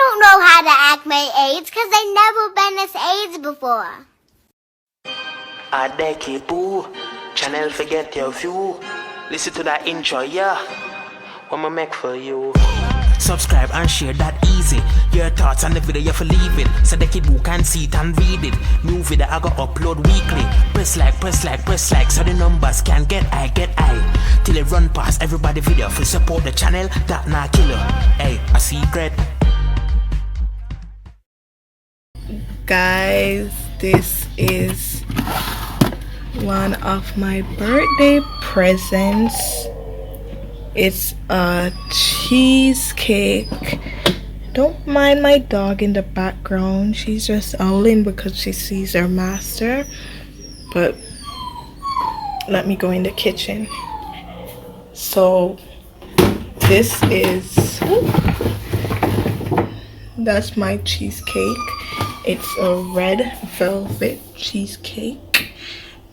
don't know how to act my age because I never been this age before. Adeki boo, channel forget your view. Listen to that intro, yeah. What I'ma make for you. Subscribe and share that easy. Your thoughts on the video you for leaving, so the kid who can see it and read it. New video I go upload weekly. Press like, so the numbers can get high. Till it run past everybody video. For support the channel, that not killer. Hey, a secret. Guys, this is one of my birthday presents. It's a cheesecake. Don't mind my dog in the background. She's just howling because she sees her master. But let me go in the kitchen. So this is, that's my cheesecake. It's a red velvet cheesecake,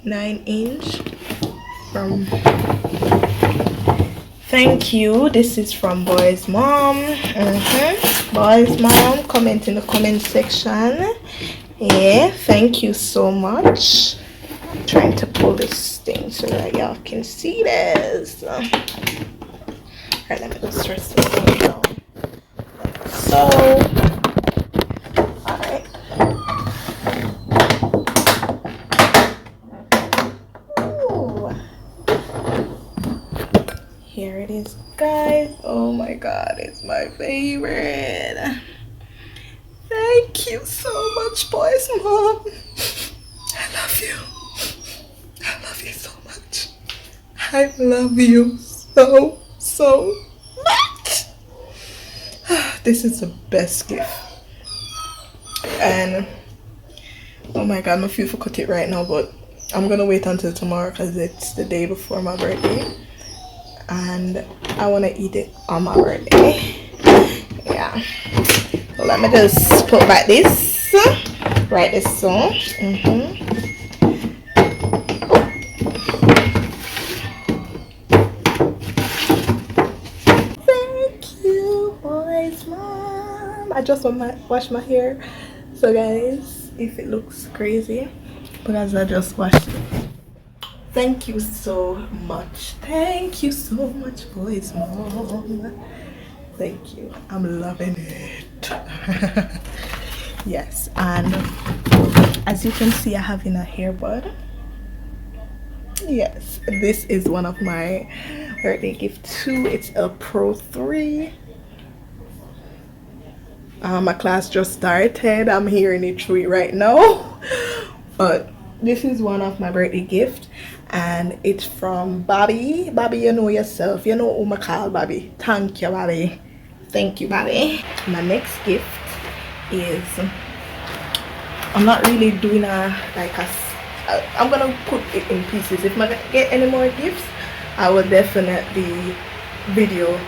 9-inch from, thank you. This is from Boy's mom. Boy's mom, comment in the comment section. Yeah, thank you so much. I'm trying to pull this thing so that y'all can see this. Alright, let me go stretch this thing down. So alright. Here it is, guys. Oh my god, it's my favorite. Thank you so much, Boy's mom. I love you. I love you so much. I love you so much. This is the best gift. And oh my god, my feet for cut it right now, but I'm gonna wait until tomorrow because it's the day before my birthday. And I want to eat it on my birthday. Yeah. So let me just put like this. Write this song. Thank you, Boy's mom. I just want to wash my hair. So guys, if it looks crazy, because I just washed it. Thank you so much. Thank you so much, Boy's mom. Thank you. I'm loving it. Yes, and as you can see, I have in a hair bud. Yes, this is one of my birthday gifts too. It's a Pro 3. My class just started. I'm hearing it through right now. But this is one of my birthday gifts. And it's from Bobby. Bobby, you know yourself. You know who I call Bobby. Thank you, Bobby. Thank you, Bobby. My next gift is, I'm not really doing I'm gonna put it in pieces. If I get any more gifts, I will definitely video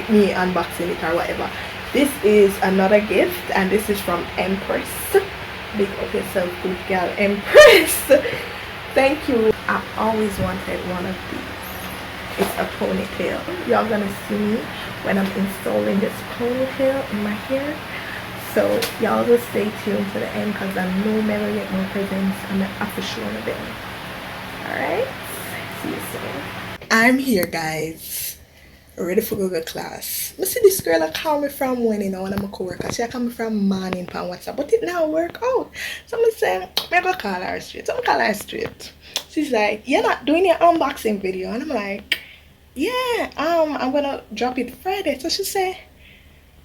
me unboxing it or whatever. This is another gift, and this is from Empress. Big up yourself, good girl, Empress. Thank you. I always wanted one of these. It's a ponytail. Y'all gonna see me when I'm installing this ponytail in my hair. So y'all just stay tuned to the end because I know never get more presents. I'm gonna have to show them a bit. Alright? See you soon. I'm here, guys. Ready for go to class. I see this girl that call me from when, you know, when I'm a co-worker. She call me from morning on WhatsApp, but it now work out. So I'm saying, I'm gonna call her straight. So I'm call her straight. She's like, you're not doing your unboxing video. And I'm like, yeah, I'm gonna drop it Friday. So she say,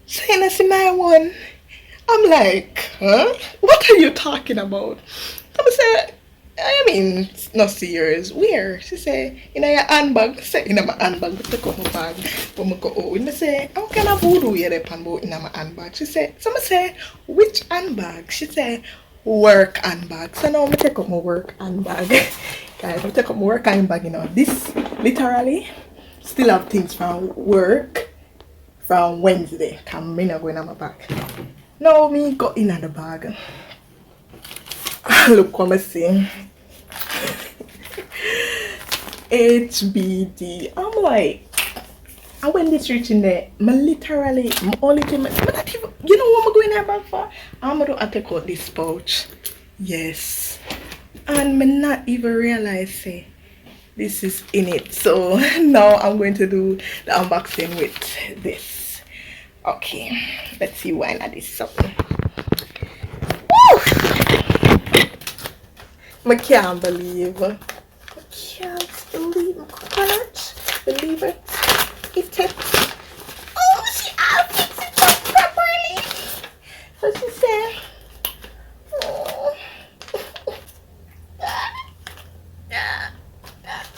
saying see my one. I'm like, huh? What are you talking about? So I say, I mean, it's not serious. Where? She say, in your handbag. I say, in my handbag, I take out my bag. But I go out. And I say, how can I voodoo you in my handbag? She say, so I say, which handbag? She say, work handbag. So now I take out my work handbag. Guys, I take out my work handbag, you know. This literally still have things from work from Wednesday. I'm not going on my bag. Now me got in the bag. Look what I see. HBD. I'm like, I went this reaching there. I literally, only thing, you your bag for? I'm gonna take out this pouch. Yes. And me not even realize say this is in it. So now I'm going to do the unboxing with this. Okay, let's see why not this something. I can't believe. I can't believe my coconut. Believe it. It takes. Oh, she fixed it up properly. What she said? Oh.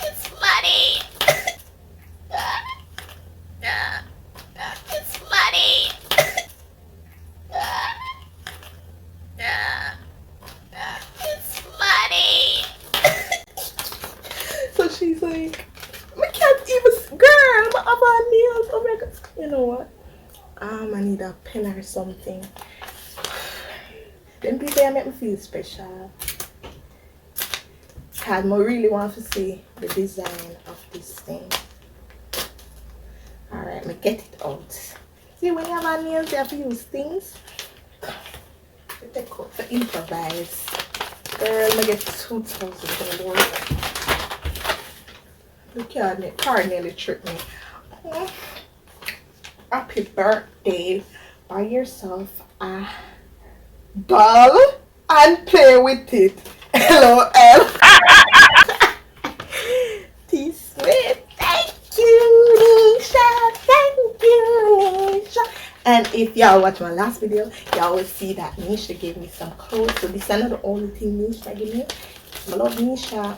It's muddy. It's muddy. It's muddy. So she's like, I can't even, girl, my other nails. Oh my god. You know what? I need a pen or something. Then people make me feel special. Cause I really want to see the design of this thing. Alright, me get it out. See, when you have nails, you have to use things. Take out to improvise. Girl, I get 2,000 for the work. Look at me, car nearly tricked me. Oh, happy birthday. Buy yourself a ball and play with it. LOL. T-Sweet. Thank you, Nisha. Thank you, Nisha. And if y'all watch my last video, y'all will see that Nisha gave me some clothes. So this is not the only thing Nisha gave me. I love Nisha.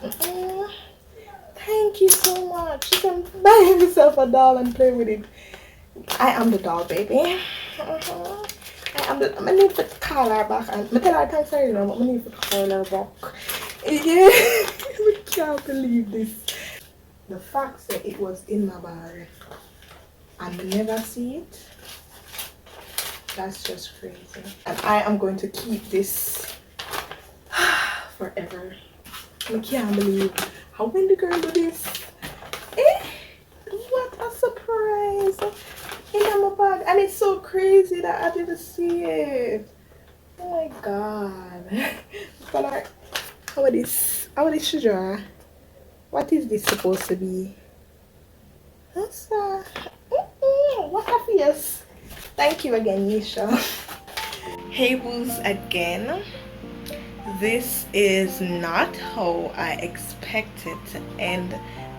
Thank you so much. You can buy yourself a doll and play with it. I am the doll, baby. I need to call her back and I tell her thanks for you know, but I need to call her back. Yeah, I can't believe this. The fact that it was in my bag and I never see it, that's just crazy. And I am going to keep this forever. I can't believe how when the girl do this. What a surprise in my bag, and it's so crazy that I didn't see it. Oh my god. But how are this sugar? What is this supposed to be? That's what a face. Thank you again, Nisha. Hey boos again. This is not how I expected to end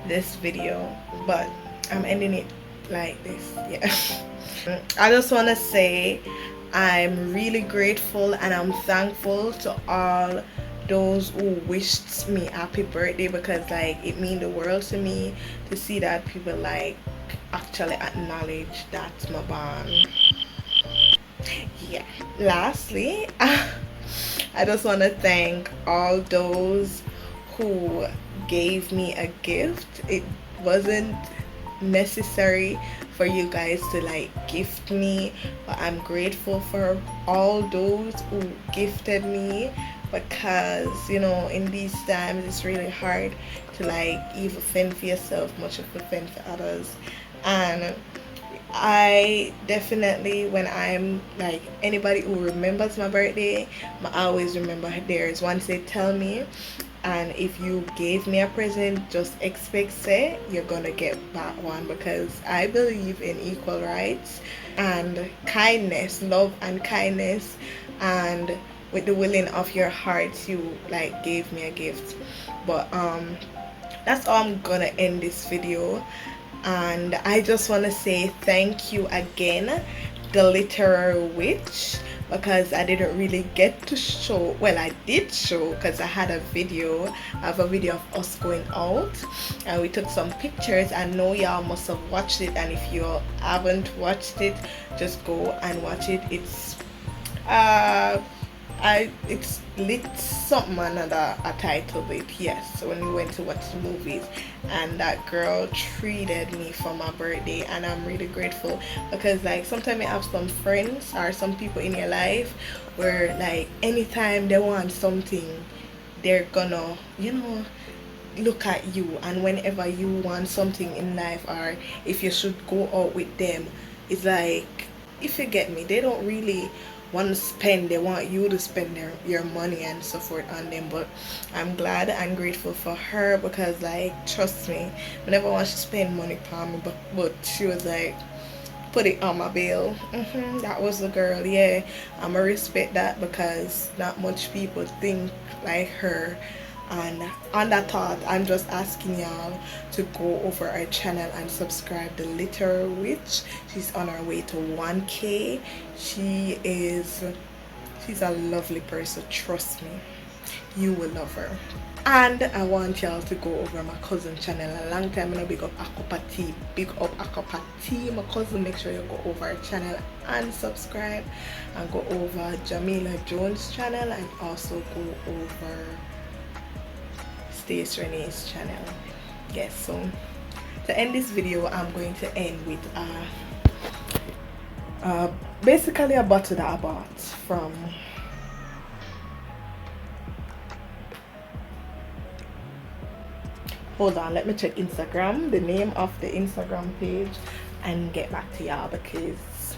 this video, but I'm ending it like this. Yeah. I just want to say I'm really grateful and I'm thankful to all those who wished me happy birthday, because like it means the world to me to see that people like actually acknowledge that's my bond. Yeah. Lastly, I just want to thank all those who gave me a gift. It wasn't necessary for you guys to like gift me, but I'm grateful for all those who gifted me, because you know in these times it's really hard to like even fend for yourself, much of a fend for others. And I definitely, when I'm like anybody who remembers my birthday, I always remember theirs once they tell me. And if you gave me a present, just expect say you're gonna get back one, because I believe in equal rights and kindness, love and kindness, and with the willing of your heart you like gave me a gift. But that's all I'm gonna end this video. And I just want to say thank you again, the literary witch, because I didn't really get to show, well I did show because I had a video of us going out and we took some pictures. I know y'all must have watched it, and if you haven't watched it, just go and watch it. It's it's lit something another I titled it, yes, when we went to watch the movies, and that girl treated me for my birthday, and I'm really grateful, because like sometimes you have some friends or some people in your life where like anytime they want something they're gonna, you know, look at you, and whenever you want something in life or if you should go out with them, it's like if you get me, they don't really want to spend, they want you to spend your money and so forth on them. But I'm glad and grateful for her, because like, trust me, I never want to spend money on me, but she was like, put it on my bill. That was the girl. Yeah, I'ma respect that, because not much people think like her. And on that thought, I'm just asking y'all to go over our channel and subscribe. The Little Witch, she's on her way to 1K. She's a lovely person, trust me, you will love her. And I want y'all to go over my cousin channel. A long time I big up Akopa Tea. Big up Akopa Tea, my cousin. Make sure you go over our channel and subscribe, and go over Jamila Jones channel, and also go over Stace Renee's channel. Yes, so to end this video, I'm going to end with basically a bottle that I bought from hold on, let me check Instagram, the name of the Instagram page, and get back to y'all, because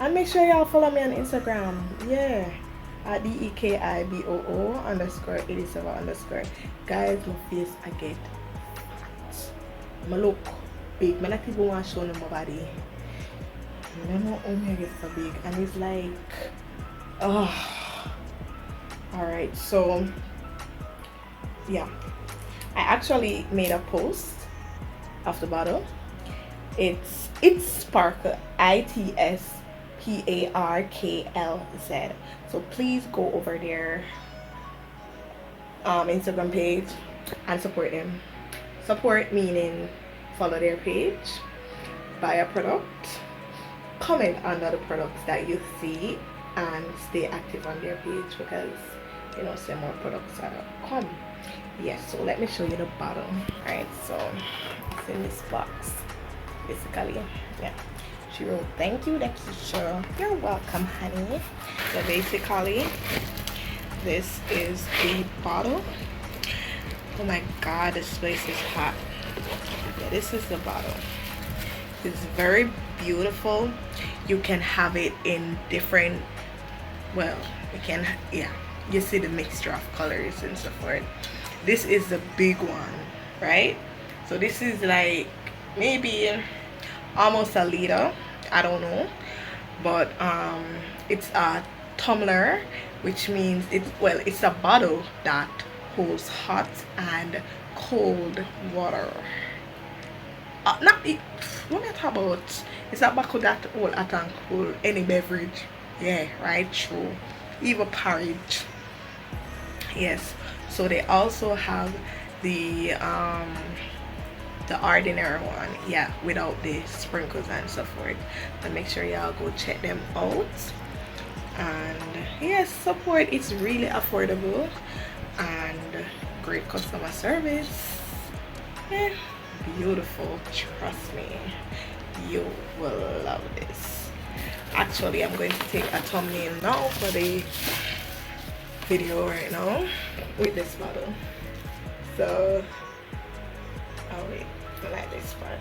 and make sure y'all follow me on Instagram. Yeah, at DEKIBOO_87_. Guys, my face I get my look big. I not even want to show them my body. I don't know how I get so big, and it's like, oh. Alright, so yeah, I actually made a post of the bottle. It's Sparkle, ITSPARKLZ. So please go over their Instagram page and support them. Support meaning follow their page, buy a product, comment under the products that you see, and stay active on their page, because you know, some more products are come. Yes, so let me show you the bottle. Alright, so it's in this box basically. Yeah, she wrote, thank you Lakeisha, you're welcome honey. So basically this is the bottle. Oh my god, this place is hot. Yeah, this is the bottle. It's very beautiful. You can have it in different, well, you can, yeah, you see the mixture of colors and so forth. This is the big one, right? So this is like maybe almost a liter, I don't know, but it's a tumbler, which means it's a bottle that holds hot and cold water. What am I talking about? It's a bottle that hold hot and cold any beverage. Yeah, right, true. Even porridge. Yes. So they also have the ordinary one, yeah, without the sprinkles and so forth. So make sure y'all go check them out. And yes, support. It's really affordable and great customer service. Yeah, beautiful. Trust me, you will love this. Actually, I'm going to take a thumbnail now for the video right now with this bottle. So, oh wait, I like this part.